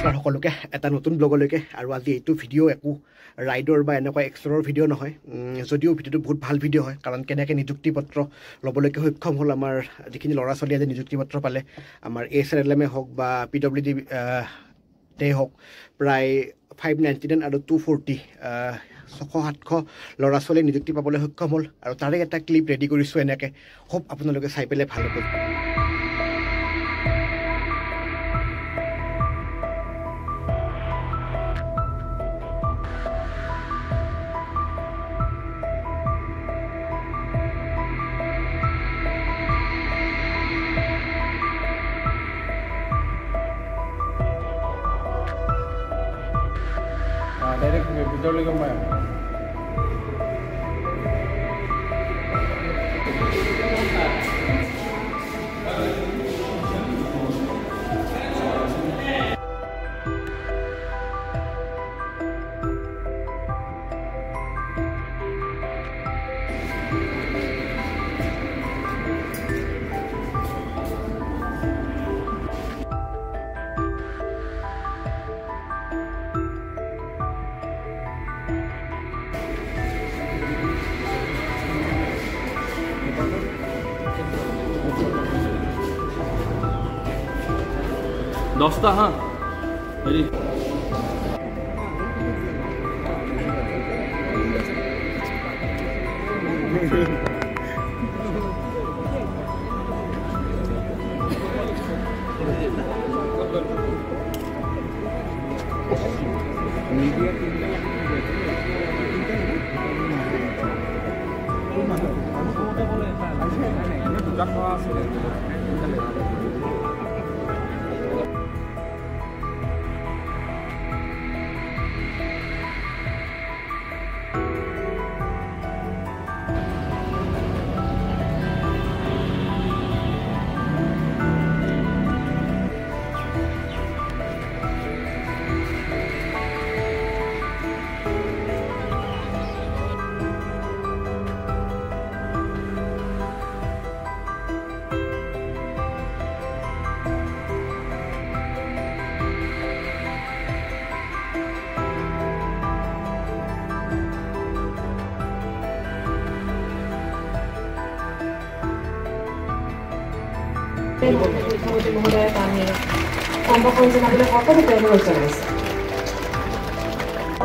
নমস্কাৰ সকলোকে এটা নতুন ব্লগলৈকে আৰু আজি এইটো ভিডিঅ' একো ৰাইডৰ বা এনেকুৱা এক্সপ্ল'ৰৰ ভিডিঅ' নহয় যদিও ভিডিঅ'টো বহুত ভাল ভিডিঅ' হয় কাৰণ কেনেকৈ নিযুক্তি পত্ৰ ল'বলৈকে সক্ষম হ'ল আমাৰ যিখিনি ল'ৰা ছোৱালী আজি নিযুক্তি পত্ৰ পালে আমাৰ ASLMে হওক বা PWD হওক প্ৰায় 599 আৰু 240 600-700 ল'ৰা ছোৱালী নিযুক্তি পাবলৈ সক্ষম হ'ল আৰু তাৰে এটা ক্লিপ ৰেডি কৰিছোঁ এনেকৈ হোপ আপোনালোকে চাই পেলাই ভাল হ'ব डायरेक्ट वीडियो लेकर मैं दोस्ता हाँ मेरी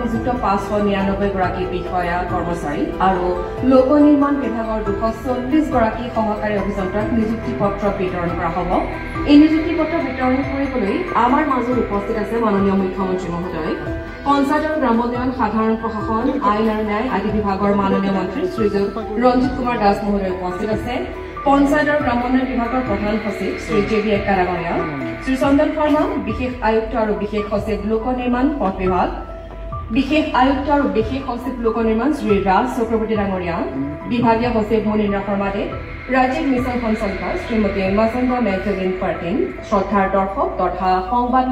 নিযুক্ত 599 গৰাকী বিষয়া কৰ্মচাৰী আৰু লোক নিৰ্মাণ বিভাগৰ 240 গৰাকী সহকাৰী অভিযন্তাক নিযুক্তি পত্ৰ বিতৰণ কৰা হ'ব এই নিযুক্তি পত্ৰ বিতৰণ কৰিবলৈ আমাৰ মাজত উপস্থিত আছে মাননীয় মুখ্যমন্ত্ৰী মহোদয় পঞ্চায়ত আৰু গ্ৰামোন্নয়ন সাধাৰণ প্ৰশাসন আইন আৰু ন্যায় আদি বিভাগৰ মাননীয় মন্ত্ৰী শ্ৰীযুত ৰঞ্জিত কুমাৰ দাস মহোদয় উপস্থিত আছে পঞ্চায়ত আৰু গ্ৰামোন্নয়ন বিভাগৰ প্ৰধান সচিব শ্ৰী JB কাৰাগৰীয়া শ্ৰী চন্দন শৰ্মা বিশেষ আয়ুক্ত আৰু বিশেষ সচিব লোক নিৰ্মাণ পথ বিভাগ বিশেষ আয়ুক্ত আৰু বিশেষ সচিব লোক নিৰ্মাণ শ্ৰী ৰাজ চক্ৰৱৰ্তী ডাঙৰীয়া বিভাগীয় সচিব মনীন্দ্ৰ শৰ্মাদেৱ ৰাজ্যিক মিছন সঞ্চালিকা শ্ৰীমতী মাছন্দা মেগজেলিন পাৰ্টিন শ্ৰদ্ধাৰ দৰ্শক তথা সংবাদ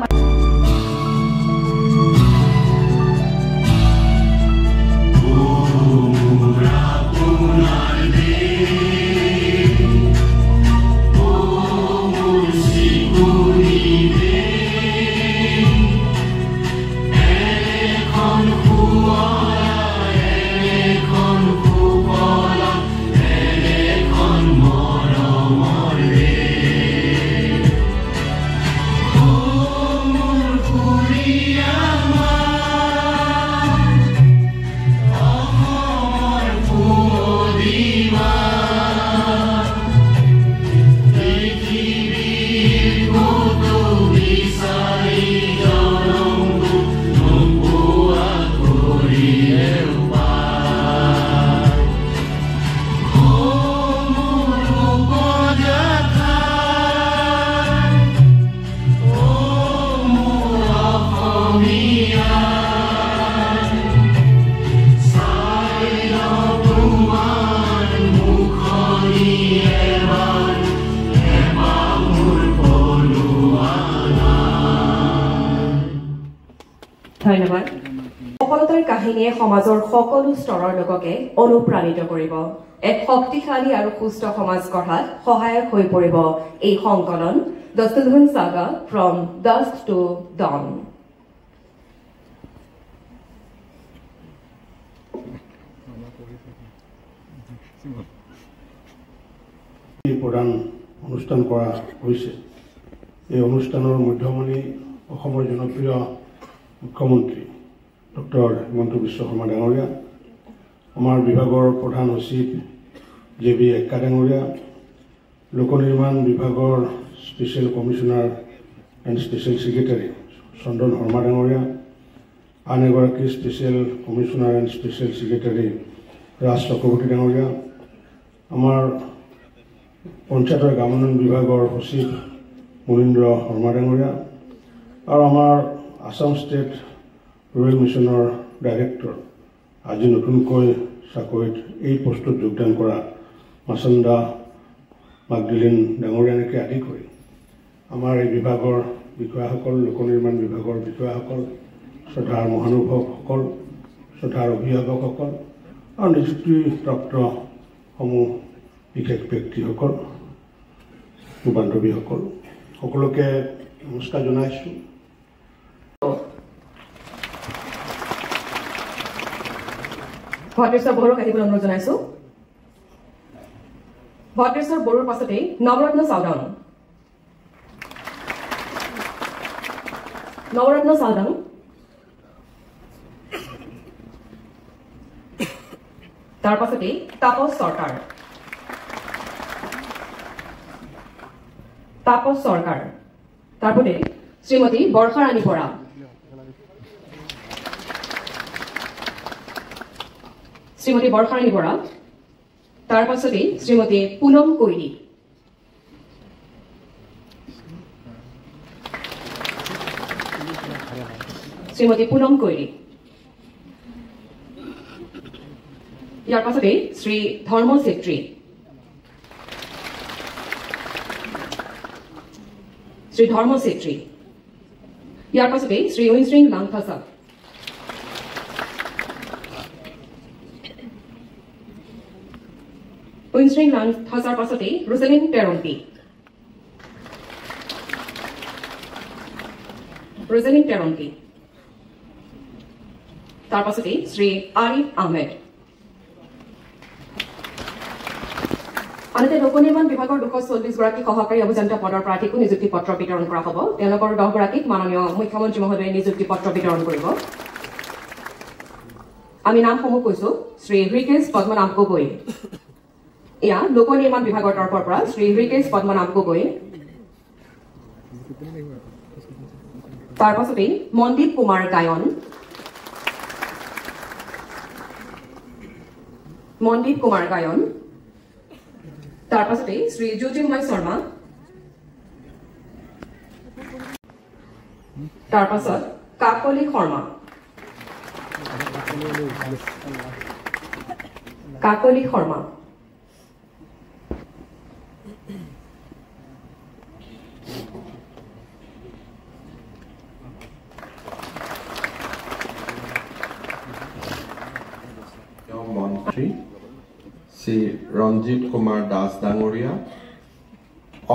ধন্যবাদ সফলতাৰ কাহিনীয়ে সমাজৰ সকলো স্তৰৰ লোককে অনুপ্ৰাণিত কৰিব এক শক্তিশালী আৰু সুস্থ সমাজ গঢ়াত সহায়ক হৈ পৰিব এই সংকলন The Sylvan Saga from Dusk to Dawn প্ৰধান অনুষ্ঠান কৰা হৈছে এই অনুষ্ঠানৰ মধ্যমণি অসমৰ জনপ্ৰিয় মুখ্যমন্ত্ৰী ডক্টৰ হিমন্ত বিশ্ব শৰ্মা ডাঙৰীয়া আমাৰ বিভাগৰ প্ৰধান সচিব JB এক্কা ডাঙৰীয়া লোক নিৰ্মাণ বিভাগৰ special commissioner and special secretary চন্দন শৰ্মা ডাঙৰীয়া আন এগৰাকী special commissioner and special secretary ৰাজ চক্ৰৱৰ্তী ডাঙৰীয়া আমাৰ পঞ্চায়ত আৰু গ্ৰামোন্নয়ন বিভাগৰ সচিব মনীন্দ্ৰ শৰ্মা ডাঙৰীয়া আৰু আমাৰ আসাম ষ্টেট ৰুৰেল মিছনৰ ডাইৰেক্টৰ আজি নতুনকৈ চাকৰিত এই পোষ্টত যোগদান কৰা মাছন্দা মাগদিলিন ডাঙৰীয়াকে আদি কৰি আমাৰ এই বিভাগৰ বিষয়াসকল লোক নিৰ্মাণ বিভাগৰ বিষয়াসকল শ্ৰদ্ধাৰ মহানুভৱসকল শ্ৰদ্ধাৰ অভিভাৱকসকল আৰু নিযুক্তিপ্ৰাপ্তসমূহ বিশেষ ব্যক্তিসকল বান্ধৱীসকল সকলোকে নমস্কাৰ জনাইছোঁ। ভদ্ৰেশ্বৰ বড়োক আহিবলৈ অনুৰোধ জনাইছোঁ। ভদ্ৰেশ্বৰ বড়োৰ পাছতেই নৱৰত্ন চাওডাং। নৱৰত্ন চাওডাং তাৰ পাছতেই তাপস চৰকাৰ। তাপস চৰকাৰ তাৰপতে শ্ৰীমতী বৰ্ষাৰাণী বৰা। শ্ৰীমতী বৰ্ষাৰাণী বৰা তাৰ পাছতেই শ্ৰীমতী পুনম কৈৰী। শ্ৰীমতী পুনম কৈৰী ইয়াৰ পাছতেই শ্ৰী ধৰ্ম ছেত্ৰী। শ্ৰী ধৰ্ম ছেত্ৰী ইয়াৰ পাছতেই শ্ৰী ঐনশ্ৰিং লাংথাছা। ঐনশ্ৰিং লাংথাছাৰ পাছতেই ৰোজেলিন টেৰণ্টি। ৰোজেলিন টেৰণ্টি তাৰ পাছতেই শ্ৰী আৰিফ আহমেদ। আনহাতে লোক নিৰ্মাণ বিভাগৰ 240 গৰাকী সহকাৰী অভিযন্তা পদৰ প্ৰাৰ্থীকো নিযুক্তি পত্ৰ বিতৰণ কৰা হ'ব। তেওঁলোকৰ 10 গৰাকীক মাননীয় মুখ্যমন্ত্ৰী মহোদয়ে নিযুক্তি পত্ৰ বিতৰণ কৰিব। আমি নামসমূহ কৈছো শ্ৰী হৃকেশ পদ্মনাভ গগৈ। এয়া লোক নিৰ্মাণ বিভাগৰ তৰফৰ পৰা শ্ৰী হৃকেশ পদ্মনাভ গগৈ। তাৰ পাছতেই মনদীপ কুমাৰ গায়ন। মনদীপ কুমাৰ গায়ন তাৰ পাছতেই শ্ৰী জ্যোতিৰ্ময় শৰ্মা। তাৰ পাছত কাকলি শৰ্মা। কাকলি শৰ্মা মন্ত্ৰী শ্ৰী ৰঞ্জিত কুমাৰ দাস ডাঙৰীয়া,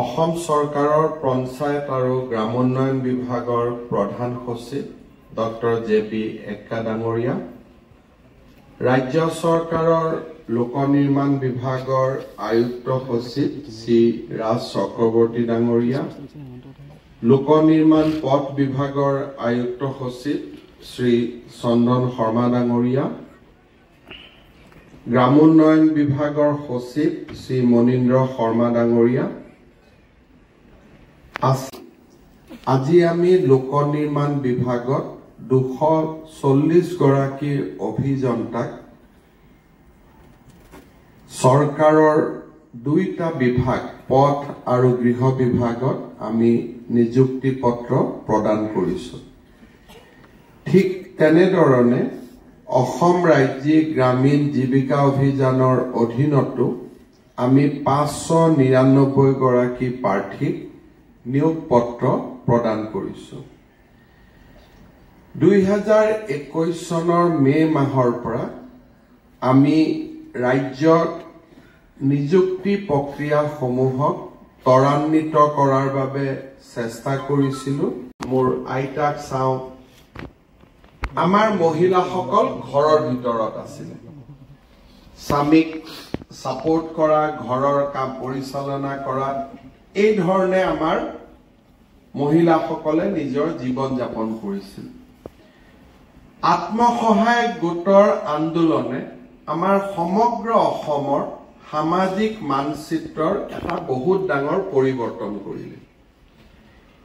অসম চৰকাৰৰ পঞ্চায়ত আৰু গ্ৰামোন্নয়ন বিভাগৰ প্ৰধান সচিব ডক্টৰ JB এক্কা ডাঙৰীয়া, ৰাজ্য চৰকাৰৰ লোক নিৰ্মাণ বিভাগৰ আয়ুক্ত সচিব শ্ৰী ৰাজ চক্ৰৱৰ্তী ডাঙৰীয়া, লোক নিৰ্মাণ পথ বিভাগৰ আয়ুক্ত সচিব শ্ৰী চন্দন শৰ্মা ডাঙৰীয়া, গ্ৰামোন্নয়ন বিভাগৰ সচিব শ্ৰী মনীন্দ্ৰ শৰ্মা ডাঙৰীয়া। আজি আমি লোক নিৰ্মাণ বিভাগত 240 গৰাকী অভিযন্তাক চৰকাৰৰ 2টা বিভাগ পথ আৰু গৃহ বিভাগত আমি নিযুক্তি পত্ৰ প্ৰদান কৰিছো। ঠিক তেনেধৰণে অসম ৰাজ্যিক গ্ৰামীণ জীৱিকা অভিযানৰ অধীনতো আমি 599 গৰাকী প্ৰাৰ্থীক নিয়োগ পত্ৰ প্ৰদান কৰিছো। 2021 চনৰ মে মাহৰ পৰা আমি ৰাজ্যত নিযুক্তি প্ৰক্ৰিয়াসমূহক ত্বৰান্বিত কৰাৰ বাবে চেষ্টা কৰিছিলো। মোৰ আইতাক চাওঁ, আমাৰ মহিলাসকল ঘৰৰ ভিতৰত আছিল। স্বামীক সাপোৰ্ট কৰা ঘৰৰ কাম পৰিচালনা কৰা এই ধৰণে আমাৰ মহিলাসকলে নিজৰ জীৱন যাপন কৰিছিল আত্মসহায়ক গোটৰ আন্দোলনে আমাৰ সমগ্ৰ অসমৰ সামাজিক মানচিত্ৰৰ এটা বহুত ডাঙৰ পৰিৱৰ্তন কৰিলে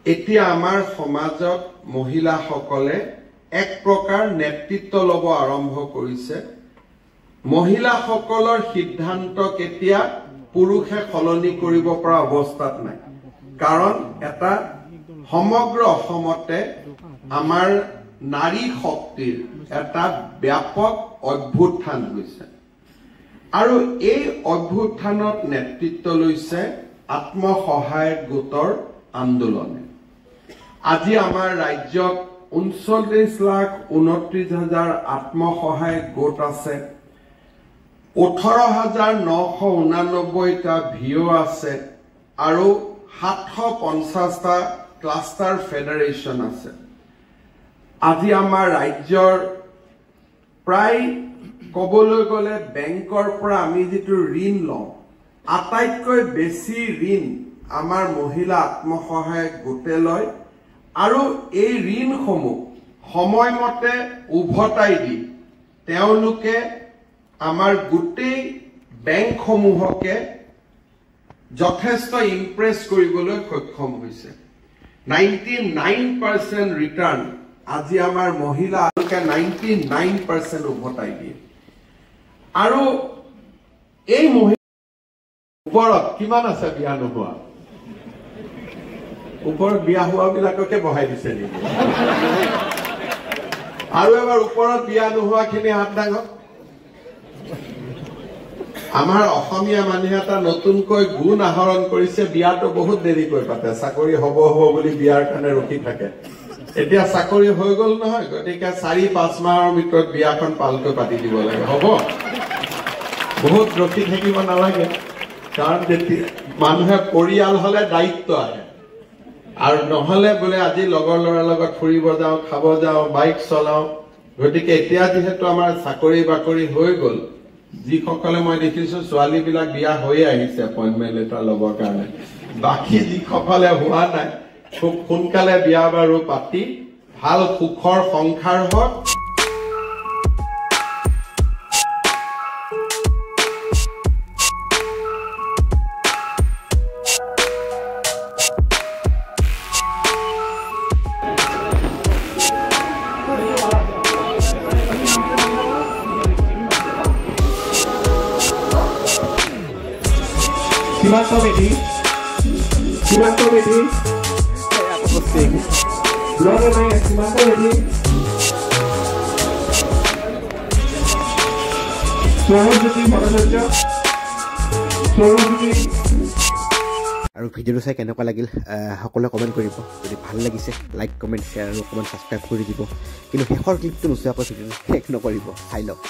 এতিয়া আমাৰ সমাজত মহিলাসকলে এক প্ৰকাৰ নেতৃত্ব ল'ব আৰম্ভ কৰিছে মহিলাসকলৰ সিদ্ধান্ত কেতিয়া পুৰুষে সলনি কৰিব পৰা অৱস্থাত নাই কাৰণ এটা সমগ্ৰ অসমতে আমাৰ নাৰী শক্তিৰ এটা ব্যাপক অভ্যুত্থান হৈছে আৰু এই অভ্যুত্থানত নেতৃত্ব লৈছে আত্মসহায়ক গোটৰ আন্দোলনে আজি আমাৰ ৰাজ্যত 39,29,000 আত্মসহায়ক গোট আছে 18,989টা ভিও আছে আৰু 750টা ক্লাষ্টাৰ ফেডাৰেশন আছে আজি আমাৰ ৰাজ্যৰ প্ৰায় কবলৈ গলে বেংকৰ পৰা আমি যেটো ঋণ লওঁ আটাইতকৈ বেছি ঋণ আমাৰ মহিলা আত্মসহায়ক গোটে লয় আৰু এই ঋণসমূহ সময়মতে উভতাই দি তেওঁলোকে আমাৰ গোটেই বেংকসমূহকে যথেষ্ট ইমপ্ৰেছ কৰিবলৈ সক্ষম হৈছে 99% ৰিটাৰ্ণ আজি আমাৰ মহিলা আলোকে 99% উভতাই দিয়ে আৰু এই মহিলা ওপৰত কিমান আছে বিয়া নোহোৱা ওপৰত বিয়া হোৱা বিলাককে বহাই দিছে নেকি আৰু এবাৰ ওপৰত বিয়া নোহোৱাখিনি হাত দাঙক আমাৰ অসমীয়া মানুহে এটা নতুনকৈ গুণ আহৰণ কৰিছে বিয়াটো বহুত দেৰিকৈ পাতে চাকৰি হ'ব বুলি বিয়াৰ কাৰণে ৰখি থাকে এতিয়া চাকৰি হৈ গল নহয় গতিকে 4-5 মাহৰ ভিতৰত বিয়াখন পালকৈ পাতি দিব লাগে হ'ব বহুত ৰখি থাকিব নালাগে কাৰণ মানুহে পৰিয়াল হলে দায়িত্ব আহে আৰু নহলে বোলে আজি লগৰ ল'ৰাৰ লগত ফুৰিব যাওঁ খাব যাওঁ বাইক চলাওঁ গতিকে এতিয়া যেহেতু আমাৰ চাকৰি বাকৰি হৈ গল যিসকলে মই দেখিছো ছোৱালী বিলাক বিয়া হৈ আহিছে এপইন্টমেন্ট লেটাৰ ল'বৰ কাৰণে বাকি যিসকলে হোৱা নাই খুব সোনকালে বিয়া বাৰু পাতি ভাল সুখৰ সংসাৰ হওক Siman Comedy Blog namanya Siman Comedy Swarojuti Bhattacharya Swarojuti আৰু ভিডিওটো চাই কেনেকুৱা লাগিল সকলোৱে কমেন্ট কৰিব যদি ভাল লাগিছে লাইক কমেন্ট শেয়াৰ আৰু অকমান সাবস্ক্ৰাইব কৰি দিব কিন্তু শেষৰ ক্লিপটো নোচোৱাকৈ ভিডিওটো শেষ নকৰিব চাই লওক